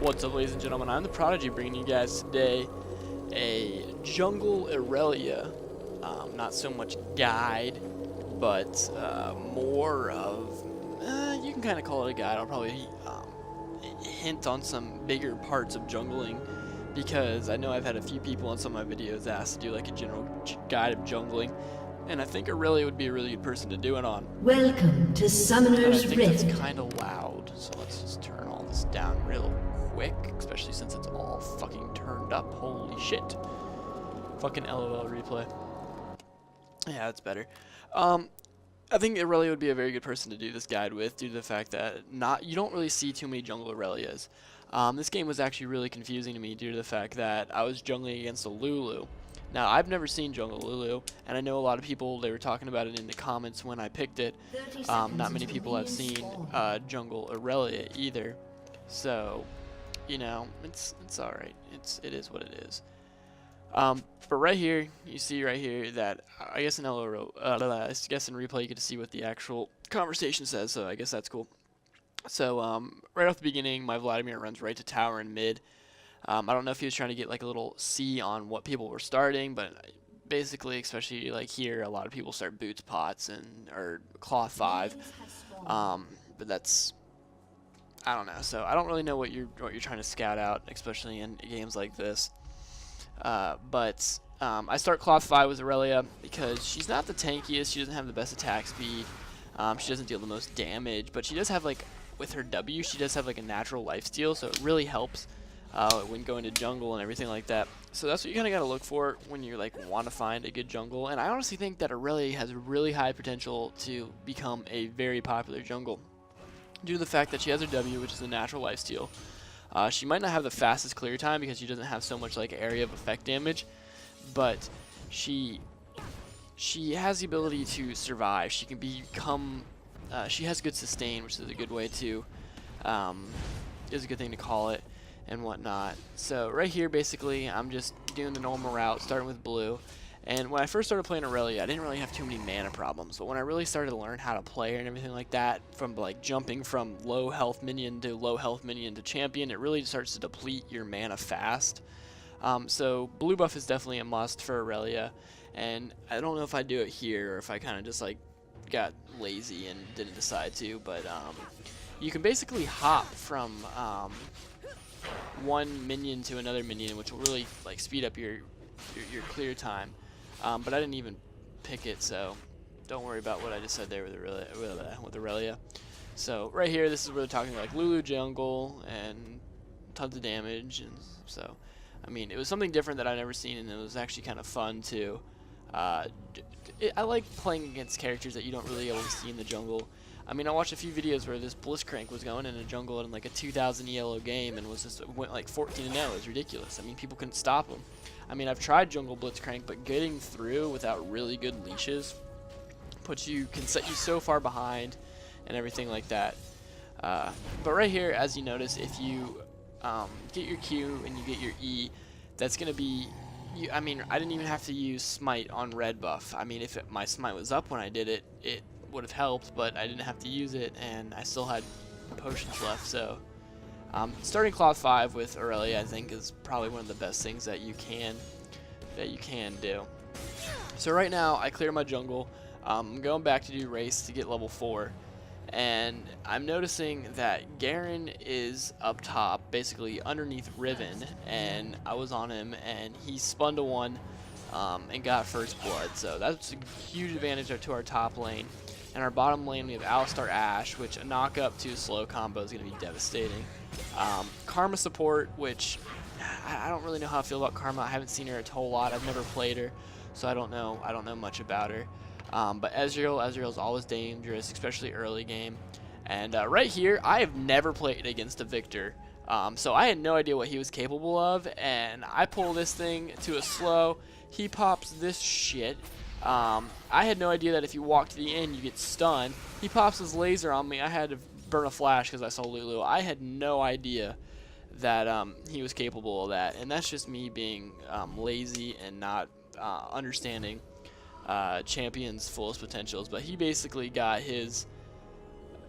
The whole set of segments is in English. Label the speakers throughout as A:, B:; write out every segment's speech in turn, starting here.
A: What's up, ladies and gentlemen? I'm the Prodigy, bringing you guys today a jungle Irelia. Not so much guide, but more of, you can kind of call it a guide. I'll probably hint on some bigger parts of jungling, because I know I've had a few people on some of my videos ask to do like a general guide of jungling, and I think Irelia would be a really good person to do it on.
B: Welcome to Summoner's
A: Rift. I think
B: Rift.
A: that's kind of loud, so let's just turn all this down real quick, especially since it's all fucking turned up. Holy shit. Fucking LOL replay. Yeah, that's better. I think Irelia would be a very good person to do this guide with, due to the fact that you don't really see too many jungle Irelias. This game was actually really confusing to me due to the fact that I was jungling against a Lulu. Now, I've never seen jungle Lulu, and I know a lot of people, they were talking about it in the comments when I picked it. Not many people have seen jungle Irelia either. So, you know, it's alright. It is what it is. But right here, you see right here that I guess in replay you get to see what the actual conversation says, so I guess that's cool. So right off the beginning, my Vladimir runs right to tower and mid. I don't know if he was trying to get like a little C on what people were starting, but basically, especially like here, a lot of people start boots pots or cloth 5. But that's, I don't know. So I don't really know what you're trying to scout out, especially in games like this. But I start cloth 5 with Irelia because she's not the tankiest. She doesn't have the best attack speed. She doesn't deal the most damage, but she does have, like, with her W, she does have like a natural lifesteal, so it really helps when going to jungle and everything like that. So that's what you kind of got to look for when you like want to find a good jungle. And I honestly think that Irelia has really high potential to become a very popular jungle due to the fact that she has her W, which is a natural lifesteal. She might not have the fastest clear time because she doesn't have so much like area of effect damage, but she has the ability to survive. She can become, she has good sustain, which is a good way to, is a good thing to call it, and whatnot. So right here, basically, I'm just doing the normal route, starting with blue. And when I first started playing Irelia, I didn't really have too many mana problems. But when I really started to learn how to play her and everything like that, from like jumping from low health minion to champion, it really starts to deplete your mana fast. So blue buff is definitely a must for Irelia. And I don't know if I do it here or if I kind of just like got lazy and didn't decide to. But you can basically hop from one minion to another minion, which will really like speed up your clear time. But I didn't even pick it, so don't worry about what I just said there with Irelia. So right here, this is where they're talking like Lulu jungle and tons of damage, and so I mean it was something different that I've never seen, and it was actually kind of fun too. I like playing against characters that you don't really able to see in the jungle. I mean, I watched a few videos where this Blitzcrank was going in a jungle in like a 2000 ELO game and went like 14-0. It was ridiculous. I mean, people couldn't stop him. I mean, I've tried jungle Blitzcrank, but getting through without really good leashes can set you so far behind and everything like that. But right here, as you notice, if you get your Q and you get your E, that's gonna be. I mean, I didn't even have to use smite on red buff. I mean, if my smite was up when I did it, it would have helped, but I didn't have to use it, and I still had potions left. So starting cloth 5 with Irelia, I think, is probably one of the best things that you can do. So right now I clear my jungle. I'm going back to do race to get level 4, and I'm noticing that Garen is up top, basically underneath Riven, and I was on him, and he spun to 1 and got first blood. So that's a huge advantage to our top lane. And our bottom lane, we have Alistar Ashe, which a knock up to a slow combo is going to be devastating. Karma support, which I don't really know how I feel about Karma. I haven't seen her a whole lot. I've never played her, so I don't know much about her. But Ezreal is always dangerous, especially early game. And right here, I have never played against a Victor, so I had no idea what he was capable of. And I pull this thing to a slow. He pops this shit. I had no idea that if you walk to the end, you get stunned. He pops his laser on me. I had to burn a flash because I saw Lulu. I had no idea that he was capable of that, and that's just me being lazy and not understanding champion's fullest potentials. But he basically got his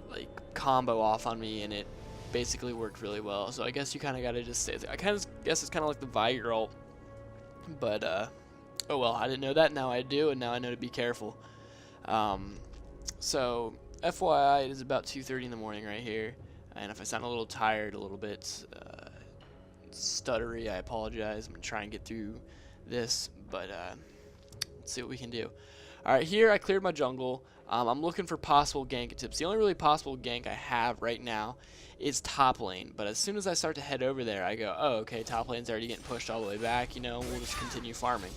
A: like combo off on me, and it basically worked really well. So I guess you kind of got to just say, I kind of guess it's kind of like the Viger ult, but oh well, I didn't know that, now I do, and now I know to be careful. So FYI, it is about 2:30 in the morning right here, and if I sound a little tired, a little bit stuttery, I apologize. I'm gonna try and get through this, but let's see what we can do. Alright, here I cleared my jungle. I'm looking for possible gank tips. The only really possible gank I have right now is top lane, but as soon as I start to head over there, I go, oh, okay, top lane's already getting pushed all the way back, you know, we'll just continue farming.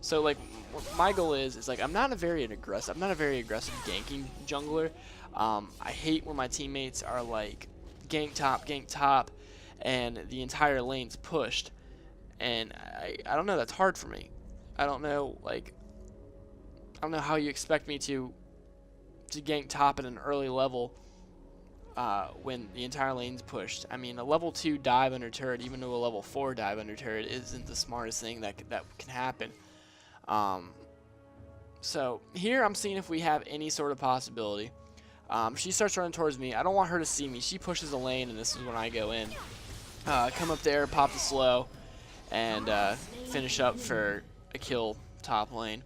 A: So like, what my goal is like, I'm not a very aggressive ganking jungler. I hate when my teammates are like gank top, and the entire lane's pushed, and I don't know, that's hard for me. I don't know how you expect me to gank top at an early level when the entire lane's pushed. I mean, a level 2 dive under turret, even to a level 4 dive under turret, isn't the smartest thing that can happen. So here I'm seeing if we have any sort of possibility. She starts running towards me. I don't want her to see me. She pushes the lane, and this is when I go in. Come up there, pop the slow, and finish up for a kill top lane.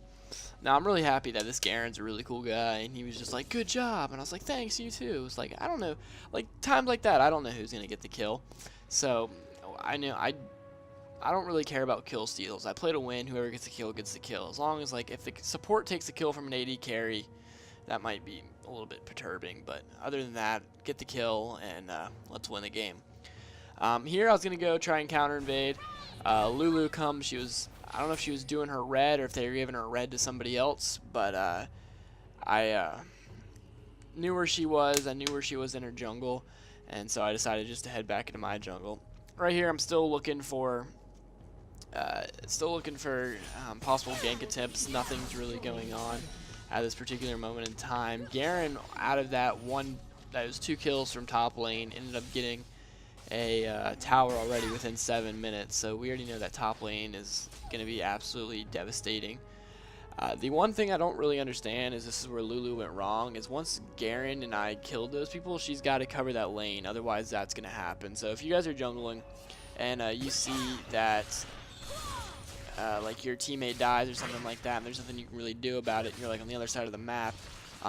A: Now I'm really happy that this Garen's a really cool guy, and he was just like, good job, and I was like, thanks, you too. It's like, I don't know, like times like that, I don't know who's gonna get the kill. So I don't really care about kill steals. I play to win. Whoever gets the kill gets the kill. As long as, like, if the support takes the kill from an AD carry, that might be a little bit perturbing. But other than that, get the kill and let's win the game. Here I was gonna go try and counter invade. Lulu comes. I don't know if she was doing her red or if they were giving her red to somebody else, but I knew where she was. I knew where she was in her jungle, and so I decided just to head back into my jungle. Right here, I'm still looking for possible gank attempts. Nothing's really going on at this particular moment in time. Garen, out of that was 2 kills from top lane, ended up getting a tower already within 7 minutes. So we already know that top lane is going to be absolutely devastating. The one thing I don't really understand is, this is where Lulu went wrong, is once Garen and I killed those people, she's got to cover that lane, otherwise that's going to happen. So if you guys are jungling and you see that like your teammate dies or something like that, and there's nothing you can really do about it, and you're like on the other side of the map,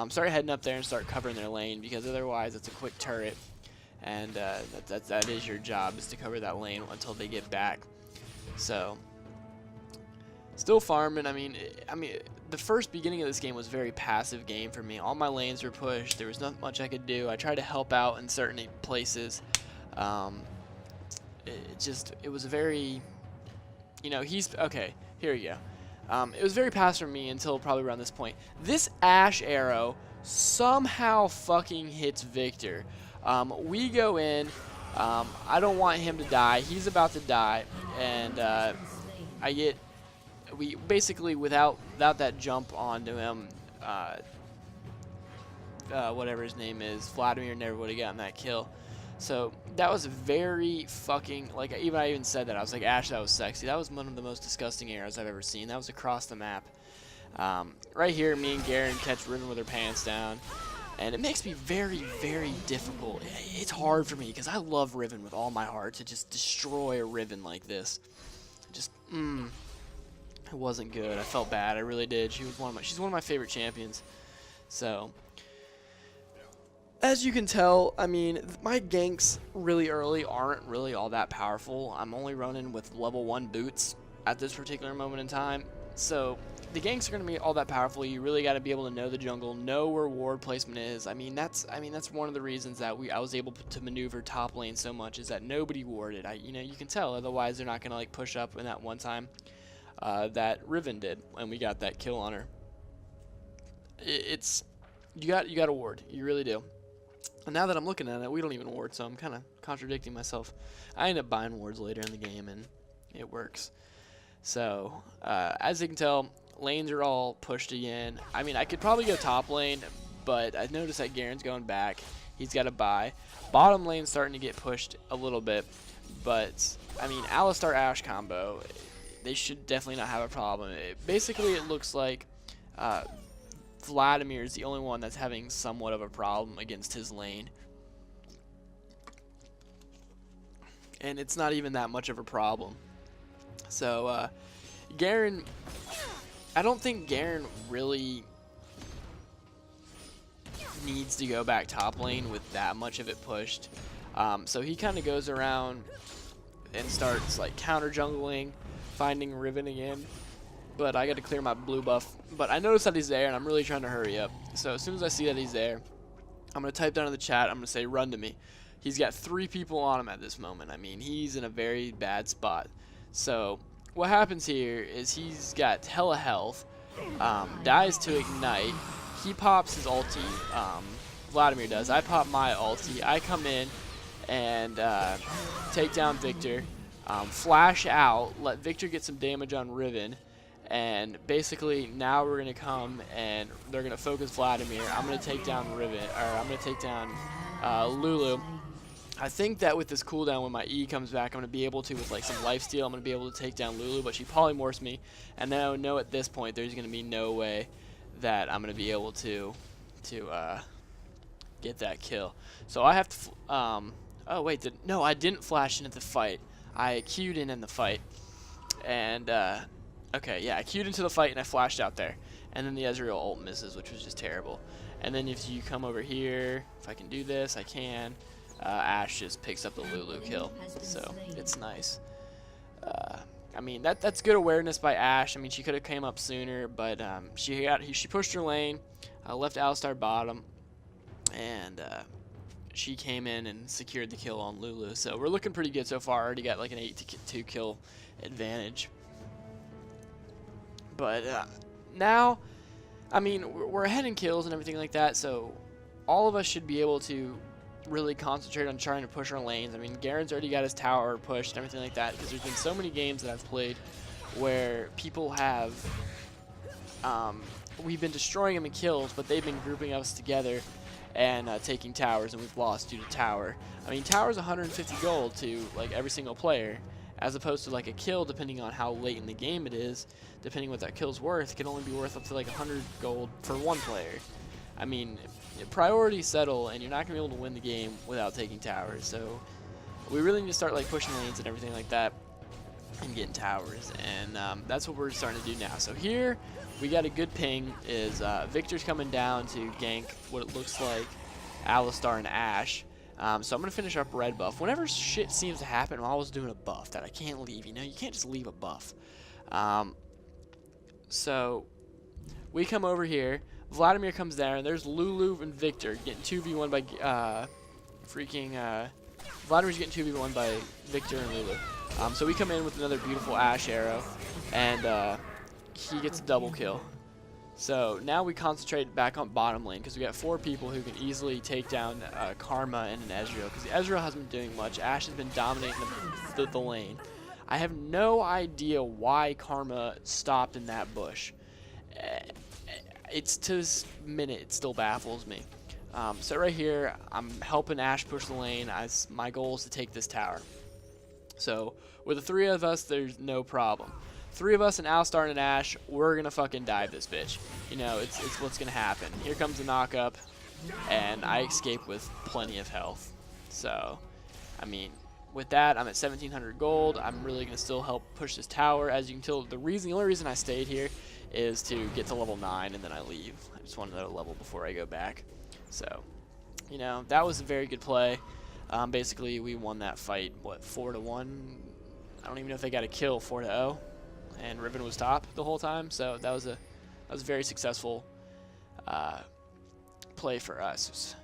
A: start heading up there and start covering their lane, because otherwise it's a quick turret, and that is your job, is to cover that lane until they get back. So still farming. I mean, the first beginning of this game was a very passive game for me. All my lanes were pushed. There was not much I could do. I tried to help out in certain places. It was a very, you know, okay, here you go. It was very passive for me until probably around this point. This Ashe arrow somehow fucking hits Victor. We go in. I don't want him to die. He's about to die, and we basically, without that jump onto him, whatever his name is, Vladimir never would have gotten that kill. So that was very fucking, like, I even said that. I was like, Ashe, that was sexy. That was one of the most disgusting arrows I've ever seen. That was across the map. Right here, me and Garen catch Riven with her pants down. And it makes me very, very difficult. It's hard for me, because I love Riven with all my heart, to just destroy a Riven like this. Just, it wasn't good. I felt bad. I really did. She's one of my favorite champions. So, as you can tell, I mean, my ganks really early aren't really all that powerful. I'm only running with level 1 boots at this particular moment in time. So the ganks are going to be all that powerful. You really got to be able to know the jungle, know where ward placement is. I mean, that's one of the reasons that I was able to maneuver top lane so much, is that nobody warded. You know, you can tell. Otherwise, they're not going to like push up in that one time that Riven did, and we got that kill on her. You got to ward. You really do. And now that I'm looking at it, we don't even ward, so I'm kind of contradicting myself. I end up buying wards later in the game, and it works. So, as you can tell, lanes are all pushed again. I mean, I could probably go top lane, but I noticed that Garen's going back. He's got to buy. Bottom lane's starting to get pushed a little bit, but, I mean, Alistar Ashe combo, they should definitely not have a problem. Basically, it looks like Vladimir is the only one that's having somewhat of a problem against his lane. and it's not even that much of a problem. So Garen, I don't think Garen really needs to go back top lane with that much of it pushed. So he kind of goes around and starts like counter jungling, finding Riven again. But I got to clear my blue buff. But I noticed that he's there, and I'm really trying to hurry up. So as soon as I see that he's there, I'm going to type down in the chat, I'm going to say, run to me. He's got 3 people on him at this moment. I mean, he's in a very bad spot. So what happens here is he's got hella health, dies to ignite. He pops his ulti. Vladimir does. I pop my ulti. I come in and take down Victor. Flash out. Let Victor get some damage on Riven. And basically now we're going to come and they're going to focus Vladimir. I'm going to take down Riven. Or I'm going to take down Lulu. I think that with this cooldown, when my E comes back, I'm going to be able to, with like some lifesteal, I'm going to be able to take down Lulu. But she polymorphs me. And then I know at this point there's going to be no way that I'm going to be able to get that kill. So I have to, oh wait, no, I didn't flash into the fight. I queued in the fight. And, okay, yeah, I queued into the fight and I flashed out there. And then the Ezreal ult misses, which was just terrible. And then if you come over here, if I can do this, I can. Ashe just picks up the Lulu kill. So it's nice. I mean, that's good awareness by Ashe. I mean, she could have came up sooner, but she pushed her lane, left Alistar bottom, and she came in and secured the kill on Lulu. So we're looking pretty good so far. Already got like an 8-2 kill advantage. But now, I mean, we're ahead in kills and everything like that, so all of us should be able to really concentrate on trying to push our lanes. I mean, Garen's already got his tower pushed and everything like that, because there's been so many games that I've played where people have, we've been destroying them in kills, but they've been grouping us together and taking towers, and we've lost due to tower. I mean, tower's 150 gold to like every single player, as opposed to like a kill, depending on how late in the game it is, depending what that kill's worth, it can only be worth up to like 100 gold for one player. I mean, priorities settle, and you're not going to be able to win the game without taking towers. So we really need to start like pushing lanes and everything like that and getting towers, and that's what we're starting to do now. So here we got a good ping, is Victor's coming down to gank what it looks like Alistar and Ashe. So I'm going to finish up red buff. Whenever shit seems to happen, I'm always doing a buff that I can't leave. You know, you can't just leave a buff. So we come over here. Vladimir comes there, and there's Lulu and Victor getting 2v1 by Vladimir's getting 2v1 by Victor and Lulu. So we come in with another beautiful Ashe arrow, and he gets a double kill. So now we concentrate back on bottom lane, because we got 4 people who can easily take down Karma and an Ezreal, because Ezreal hasn't been doing much. Ashe has been dominating the lane. I have no idea why Karma stopped in that bush. It's to this minute, it still baffles me. So right here, I'm helping Ashe push the lane. My goal is to take this tower. So with the 3 of us, there's no problem. 3 of us and Alistar and Ashe, we're gonna fucking dive this bitch. You know, it's what's gonna happen. Here comes the knock up, and I escape with plenty of health. So, I mean, with that, I'm at 1,700 gold. I'm really gonna still help push this tower. As you can tell, the only reason I stayed here is to get to level 9 and then I leave. I just want another level before I go back. So, you know, that was a very good play. Basically, we won that fight, what, 4-1? I don't even know if they got a kill, 4-0. And Riven was top the whole time, so that was a very successful play for us.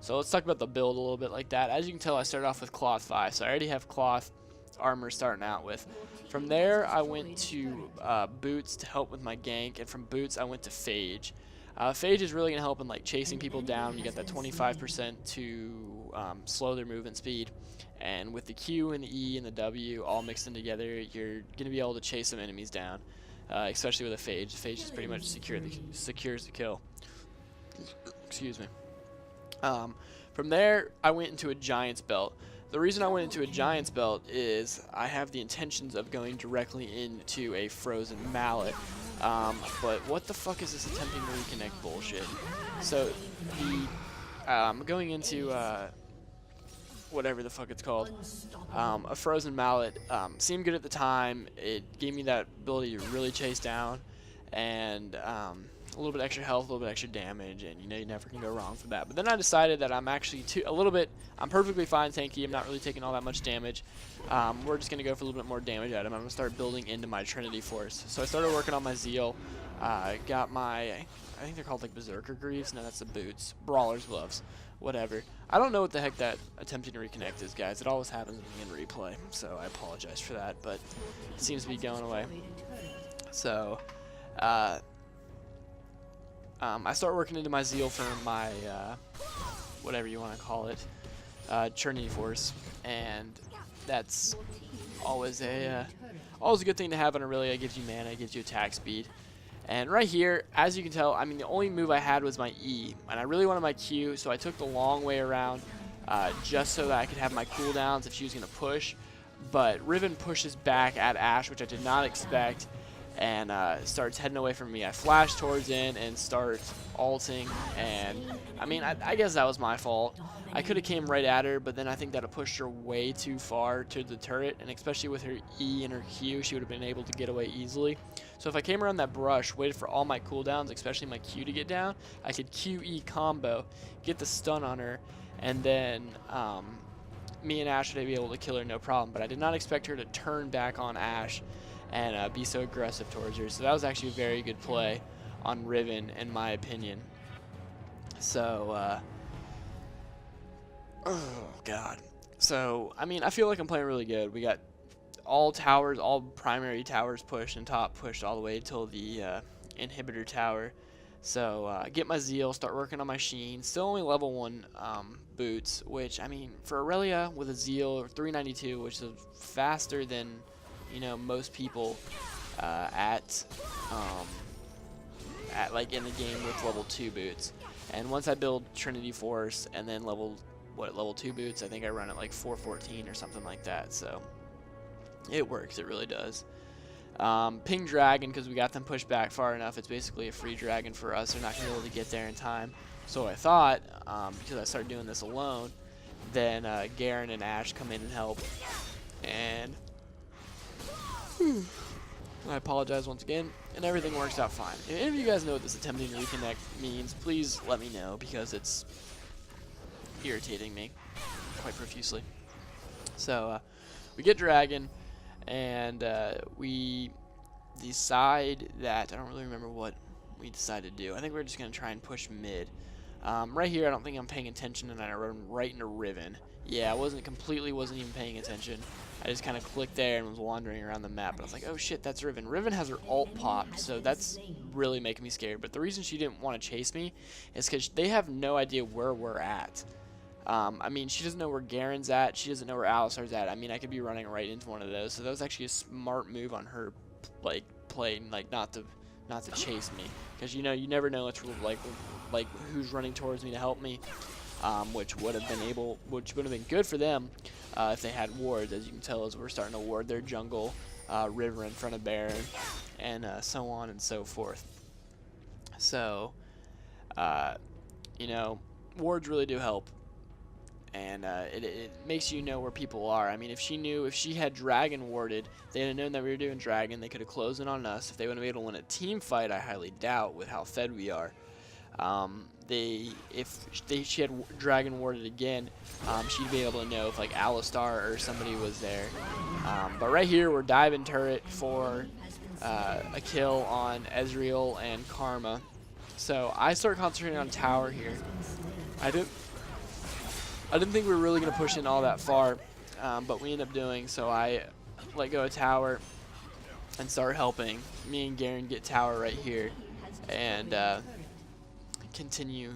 A: So let's talk about the build a little bit like that. As you can tell, I started off with cloth 5, so I already have cloth armor starting out with. From there, I went to boots to help with my gank, and from boots, I went to phage. Phage is really gonna help in like chasing people down. You get that 25% to slow their movement speed. And with the Q and the E and the W all mixed in together, you're going to be able to chase some enemies down, especially with a phage. The phage just pretty much secures the kill. Excuse me. From there, I went into a Giant's Belt. The reason I went into a Giant's Belt is I have the intentions of going directly into a Frozen Mallet. But what the fuck is this attempting to reconnect bullshit? So, going into... whatever the fuck it's called. A frozen mallet seemed good at the time. It gave me that ability to really chase down, and a little bit extra health, a little bit extra damage, and you never can go wrong for that. But then I decided that I'm actually I'm perfectly fine tanky. I'm not really taking all that much damage. We're just gonna go for a little bit more damage at him. I'm gonna start building into my Trinity Force. So I started working on my Zeal. Got my, I think they're called like Berserker Greaves. No, that's the boots. Brawler's Gloves. Whatever. I don't know what the heck that attempting to reconnect is, guys. It always happens in replay, so I apologize for that, but it seems to be going away. So, I start working into my Zeal for my, whatever you want to call it, Trinity Force, and that's always a good thing to have on Irelia. It gives you mana, it gives you attack speed. And right here, as you can tell, I mean, the only move I had was my E, and I really wanted my Q, so I took the long way around just so that I could have my cooldowns if she was going to push. But Riven pushes back at Ashe, which I did not expect, and starts heading away from me. I flash towards in and start ulting, and I mean, I guess that was my fault. I could have came right at her, but then I think that it pushed her way too far to the turret, and especially with her E and her Q, she would have been able to get away easily. So if I came around that brush, waited for all my cooldowns, especially my Q to get down, I could QE combo, get the stun on her, and then me and Ashe would be able to kill her no problem. But I did not expect her to turn back on Ashe and be so aggressive towards her. So that was actually a very good play on Riven, in my opinion. So, oh god. So, I mean, I feel like I'm playing really good. We got all towers, all primary towers pushed, and top pushed all the way till the inhibitor tower. So get my Zeal, start working on my Sheen. Still only level 1 boots, which, I mean, for Irelia with a Zeal 392, which is faster than, most people at like in the game with level 2 boots. And once I build Trinity Force and then level 2 boots, I think I run at like 414 or something like that. So it works, it really does. Ping Dragon, because we got them pushed back far enough, it's basically a free dragon for us. They're not going to be able to get there in time. So I thought, because I started doing this alone, then Garen and Ashe come in and help. And I apologize once again, and everything works out fine. If any of you guys know what this attempting to reconnect means, please let me know, because it's irritating me quite profusely. So we get Dragon, and we decide that, I don't really remember what we decided to do. I think we're just going to try and push mid. Right here, I don't think I'm paying attention, and I run right into Riven. Yeah, I wasn't even paying attention. I just kind of clicked there and was wandering around the map, and I was like, oh shit, that's Riven. Riven has her ult popped, so that's really making me scared. But the reason she didn't want to chase me is because they have no idea where we're at. I mean, she doesn't know where Garen's at. She doesn't know where Alistar's at. I mean, I could be running right into one of those. So that was actually a smart move on her, like, play, like, not to chase me, because you never know like who's running towards me to help me, which would have been good for them if they had wards. As you can tell, as we're starting to ward their jungle, river in front of Baron, and so on and so forth. So, wards really do help. And it makes you know where people are. I mean, if she had Dragon warded, they'd have known that we were doing Dragon. They could have closed in on us. If they would have been able to win a team fight, I highly doubt with how fed we are. If she had Dragon warded again, she'd be able to know if like Alistar or somebody was there. But right here, we're diving turret for a kill on Ezreal and Karma. So I start concentrating on tower here. I didn't think we were really going to push in all that far, but we ended up doing, so I let go of tower and start helping. Me and Garen get tower right here and continue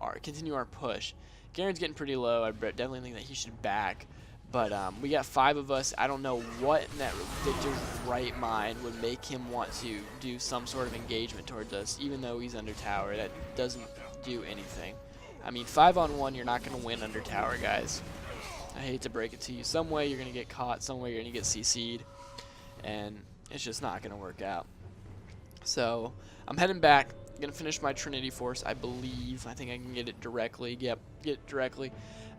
A: our push. Garen's getting pretty low. I definitely think that he should back, but we got 5 of us. I don't know what in that ridiculous right mind would make him want to do some sort of engagement towards us, even though he's under tower. That doesn't do anything. I mean, 5-on-1, you're not going to win under tower, guys. I hate to break it to you. Some way you're going to get caught, some way you're going to get CC'd, and it's just not going to work out. So I'm heading back. gonna finish my Trinity Force, I believe. I think I can get it directly. Yep, get it directly.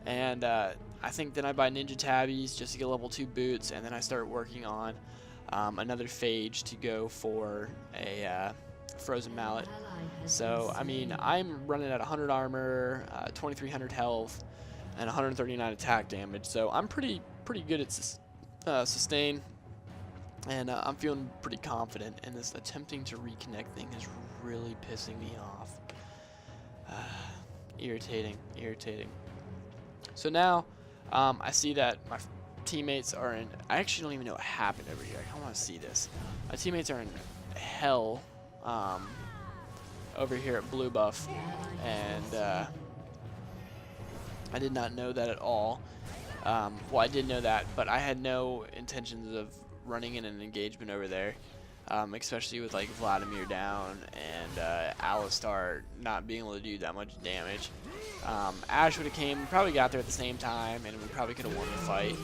A: And I think then I buy Ninja Tabbies just to get level 2 boots, and then I start working on another phage to go for a Frozen Mallet. So, I mean, I'm running at 100 armor, 2300 health, and 139 attack damage. So I'm pretty good at sustain, and I'm feeling pretty confident. And this attempting to reconnect thing is really pissing me off. Irritating. So now I see that my teammates are in. I actually don't even know what happened over here. I want to see this. My teammates are in hell over here at blue buff, and I did not know that at all. Well, I did know that, but I had no intentions of running in an engagement over there, especially with like Vladimir down and Alistar not being able to do that much damage. Ash would have came, probably got there at the same time, and we probably could have won the fight.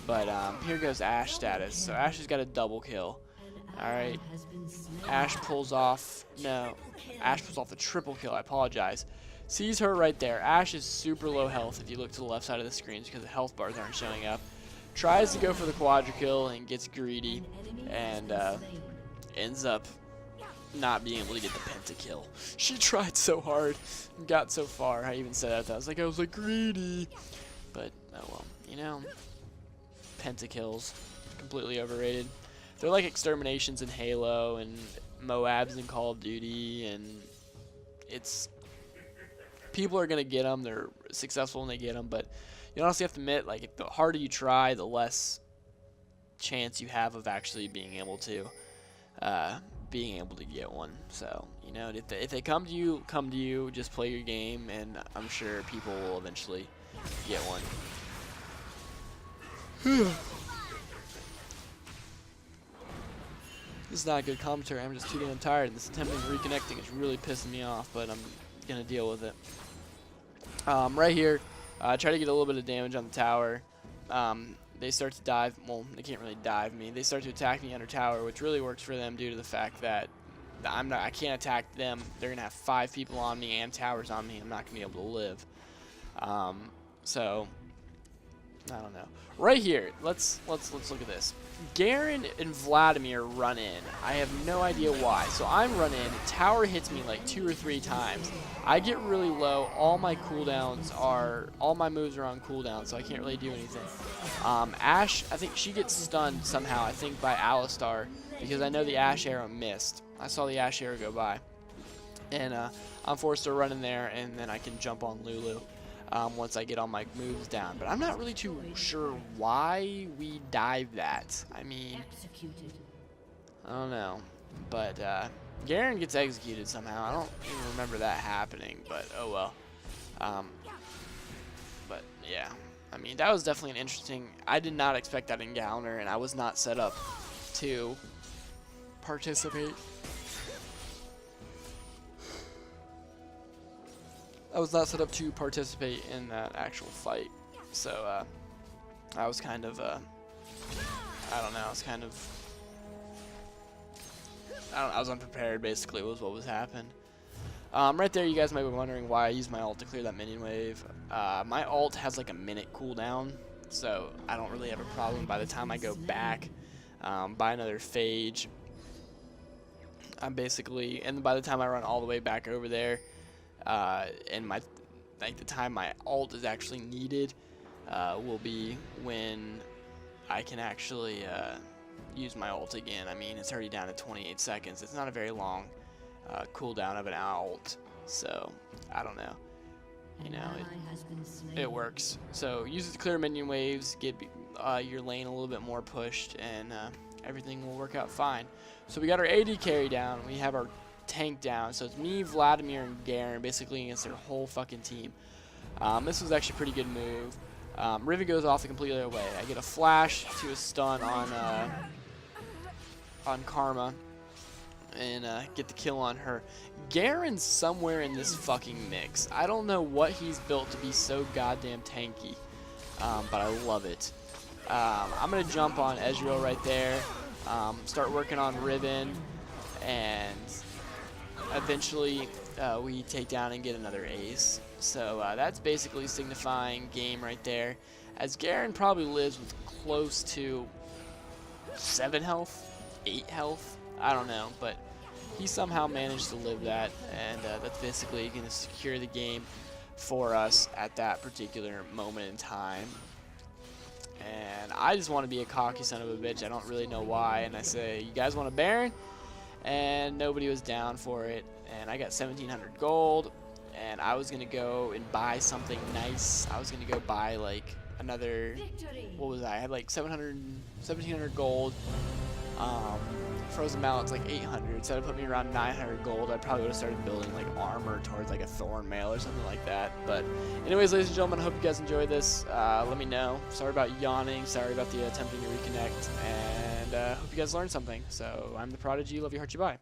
A: But here goes Ash status. So Ash has got a double kill. Alright. Ash pulls off the triple kill. I apologize. Sees her right there. Ash is super low health if you look to the left side of the screen because the health bars aren't showing up. Tries to go for the quadra kill and gets greedy and ends up not being able to get the pentakill. She tried so hard and got so far. I even said that. I was like greedy. But oh well, you know, pentakills completely overrated. They're like exterminations in Halo and Moabs in Call of Duty, and it's people are gonna get them. They're successful when they get them, but you honestly have to admit, like, the harder you try, the less chance you have of actually being able to get one. So, you know, if they come to you, just play your game, and I'm sure people will eventually get one. This is not a good commentary. I'm just too damn tired. This attempting reconnecting is really pissing me off, but I'm gonna deal with it. Right here, try to get a little bit of damage on the tower. They start to dive. Well, they can't really dive me. They start to attack me under tower, which really works for them due to the fact that I can't attack them. They're gonna have 5 people on me and towers on me. I'm not gonna be able to live. So I don't know. Right here, let's look at this. Garen and Vladimir run in. I have no idea why. So I'm running in. Tower hits me like 2 or 3 times. I get really low. All my moves are on cooldown, so I can't really do anything. Ash, I think she gets stunned somehow. I think by Alistar, because I know the Ash arrow missed. I saw the Ash arrow go by, and I'm forced to run in there, and then I can jump on Lulu. Once I get all my moves down. But I'm not really too sure why we dive that. I mean, I don't know. But Garen gets executed somehow. I don't even remember that happening, but oh well. But yeah, I mean, that was definitely an interesting... I did not expect that encounter, and I was not set up to participate. I was not set up to participate in that actual fight, so I was kind of, I don't know, I was unprepared, basically, was what was happening. Right there, you guys might be wondering why I use my ult to clear that minion wave. My ult has like a minute cooldown, so I don't really have a problem by the time I go back, buy another phage. I'm basically, and by the time I run all the way back over there, and the time my ult is actually needed will be when I can actually use my ult again. I mean, it's already down to 28 seconds. It's not a very long cooldown of an ult, so I don't know. You know, it works. So use it to clear minion waves, get your lane a little bit more pushed, and everything will work out fine. So we got our AD carry down. We have our tank down, so it's me, Vladimir, and Garen basically against their whole fucking team. This was actually a pretty good move. Riven goes off the completely other way. I get a flash to a stun on Karma and get the kill on her. Garen's somewhere in this fucking mix. I don't know what he's built to be so goddamn tanky, but I love it. I'm gonna jump on Ezreal right there, start working on Riven, and eventually we take down and get another ace. So that's basically signifying game right there. As Garen probably lives with close to 7 health, 8 health, I don't know, but he somehow managed to live that, and that's basically going to secure the game for us at that particular moment in time. And I just want to be a cocky son of a bitch. I don't really know why. And I say, you guys want a Baron? And nobody was down for it. And I got 1,700 gold. And I was going to go and buy something nice. I was going to go buy like another, what was I had like 1,700 gold. Frozen Mallet's like 800, so that would put me around 900 gold. I probably would have started building like armor towards like a Thorn Mail or something like that. But anyways, ladies and gentlemen, I hope you guys enjoyed this. Let me know. Sorry about yawning. Sorry about the attempting to reconnect. And hope you guys learned something. So I'm the Prodigy. Love you, heart you, bye.